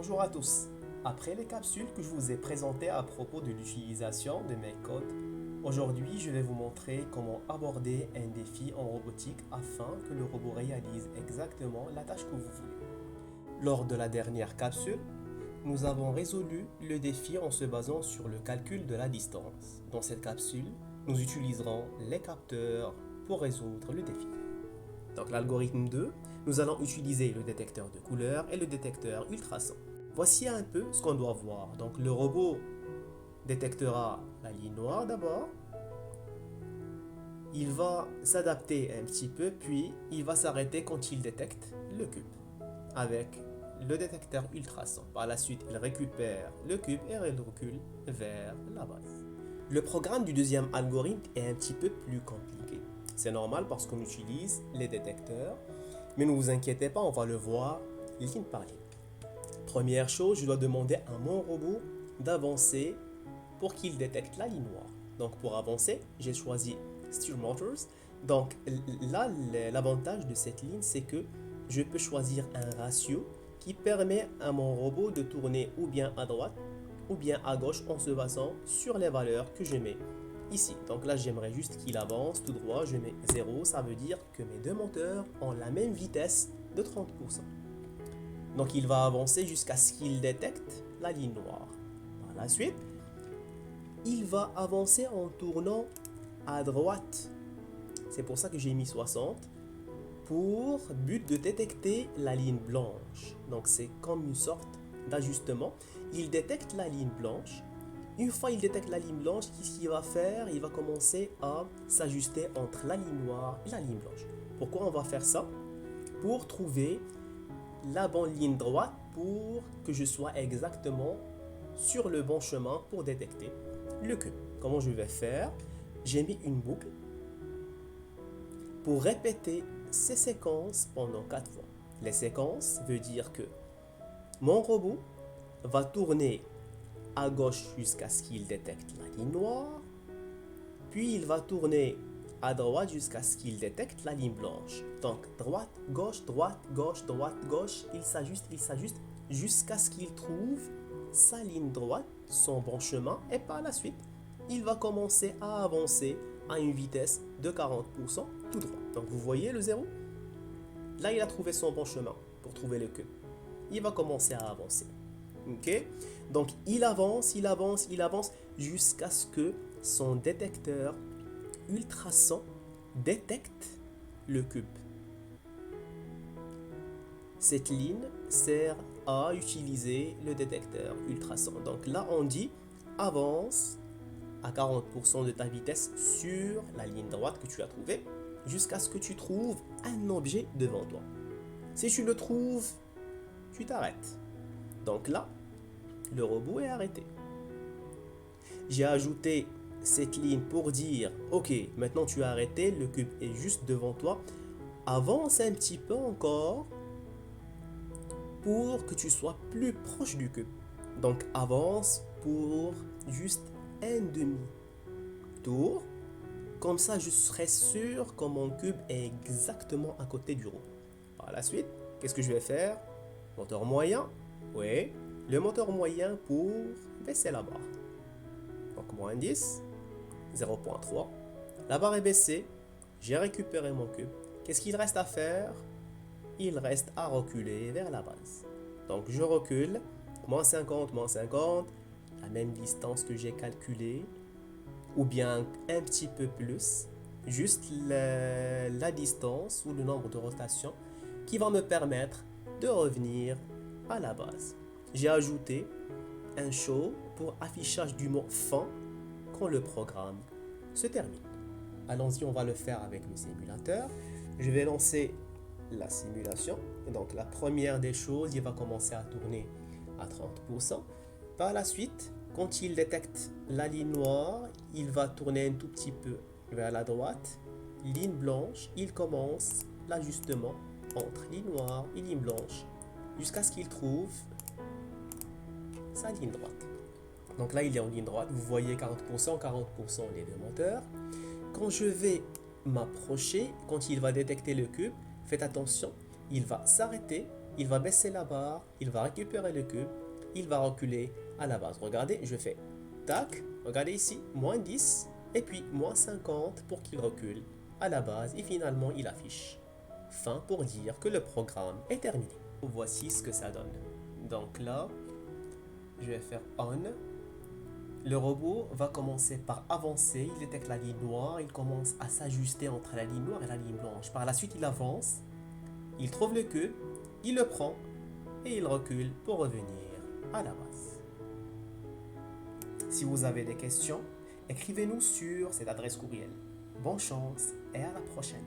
Bonjour à tous. Après les capsules que je vous ai présentées à propos de l'utilisation de mes codes, aujourd'hui je vais vous montrer comment aborder un défi en robotique afin que le robot réalise exactement la tâche que vous voulez. Lors de la dernière capsule, nous avons résolu le défi en se basant sur le calcul de la distance. Dans cette capsule, nous utiliserons les capteurs pour résoudre le défi. Donc l'algorithme 2, nous allons utiliser le détecteur de couleurs et le détecteur ultrason. Voici un peu ce qu'on doit voir. Donc le robot détectera la ligne noire d'abord. Il va s'adapter un petit peu, puis il va s'arrêter quand il détecte le cube avec le détecteur ultrason. Par la suite, il récupère le cube et il recule vers la base. Le programme du deuxième algorithme est un petit peu plus compliqué. C'est normal parce qu'on utilise les détecteurs, mais ne vous inquiétez pas, on va le voir ligne par ligne. Première chose, je dois demander à mon robot d'avancer pour qu'il détecte la ligne noire. Donc pour avancer, j'ai choisi Steer Motors. Donc là, l'avantage de cette ligne, c'est que je peux choisir un ratio qui permet à mon robot de tourner ou bien à droite ou bien à gauche en se basant sur les valeurs que je mets ici. Donc là, j'aimerais juste qu'il avance tout droit. Je mets 0, ça veut dire que mes deux moteurs ont la même vitesse de 30%. Donc il va avancer jusqu'à ce qu'il détecte la ligne noire. Par la suite, il va avancer en tournant à droite. C'est pour ça que j'ai mis 60 pour but de détecter la ligne blanche. Donc c'est comme une sorte d'ajustement. Il détecte la ligne blanche. Une fois il détecte la ligne blanche, qu'est-ce qu'il va faire? Il va commencer à s'ajuster entre la ligne noire et la ligne blanche. Pourquoi on va faire ça? Pour trouver la bonne ligne droite pour que je sois exactement sur le bon chemin pour détecter le cube. Comment je vais faire? J'ai mis une boucle pour répéter ces séquences pendant 4 fois. Les séquences veut dire que mon robot va tourner à gauche jusqu'à ce qu'il détecte la ligne noire, puis il va tourner à droite jusqu'à ce qu'il détecte la ligne blanche. Donc droite, gauche, droite, gauche, il s'ajuste jusqu'à ce qu'il trouve sa ligne droite, son bon chemin, et par la suite, il va commencer à avancer à une vitesse de 40% tout droit. Donc vous voyez le 0? Là, il a trouvé son bon chemin pour trouver le cube. Il va commencer à avancer. Ok? Donc il avance jusqu'à ce que son détecteur ultrason détecte le cube. Cette ligne sert à utiliser le détecteur ultrason. Donc là, on dit avance à 40% de ta vitesse sur la ligne droite que tu as trouvée jusqu'à ce que tu trouves un objet devant toi. Si tu le trouves, tu t'arrêtes. Donc là, le robot est arrêté. J'ai ajouté cette ligne pour dire ok, maintenant tu as arrêté, le cube est juste devant toi. Avance un petit peu encore pour que tu sois plus proche du cube. Donc avance pour juste un demi-tour. Comme ça, je serai sûr que mon cube est exactement à côté du robot. Par la suite, qu'est-ce que je vais faire? Moteur moyen. Oui, le moteur moyen pour baisser la barre. Donc moins 10, 0.3. La barre est baissée. J'ai récupéré mon cube. Qu'est-ce qu'il reste à faire? Il reste à reculer vers la base. Donc je recule. Moins 50, la même distance que j'ai calculée, ou bien un petit peu plus, juste la distance ou le nombre de rotations qui va me permettre de revenir à la base. J'ai ajouté un show pour affichage du mot fin quand le programme se termine. Allons-y, on va le faire avec le simulateur. Je vais lancer la simulation. Donc la première des choses, il va commencer à tourner à 30%. Par la suite, quand il détecte la ligne noire, il va tourner un tout petit peu vers la droite. Ligne blanche, il commence l'ajustement entre ligne noire et ligne blanche jusqu'à ce qu'il trouve sa ligne droite. Donc là, il est en ligne droite. Vous voyez 40%, les deux moteurs. Quand je vais m'approcher, quand il va détecter le cube, faites attention, il va s'arrêter il va baisser la barre, il va récupérer le cube, il va reculer à la base. Regardez, je fais tac, regardez ici, moins 10 et puis moins 50 pour qu'il recule à la base et finalement il affiche fin pour dire que le programme est terminé. Voici ce que ça donne. Donc là, je vais faire on. Le robot va commencer par avancer, il détecte la ligne noire, il commence à s'ajuster entre la ligne noire et la ligne blanche. Par la suite, il avance, il trouve le cube, il le prend et il recule pour revenir à la base. Si vous avez des questions, écrivez-nous sur cette adresse courriel. Bonne chance et à la prochaine.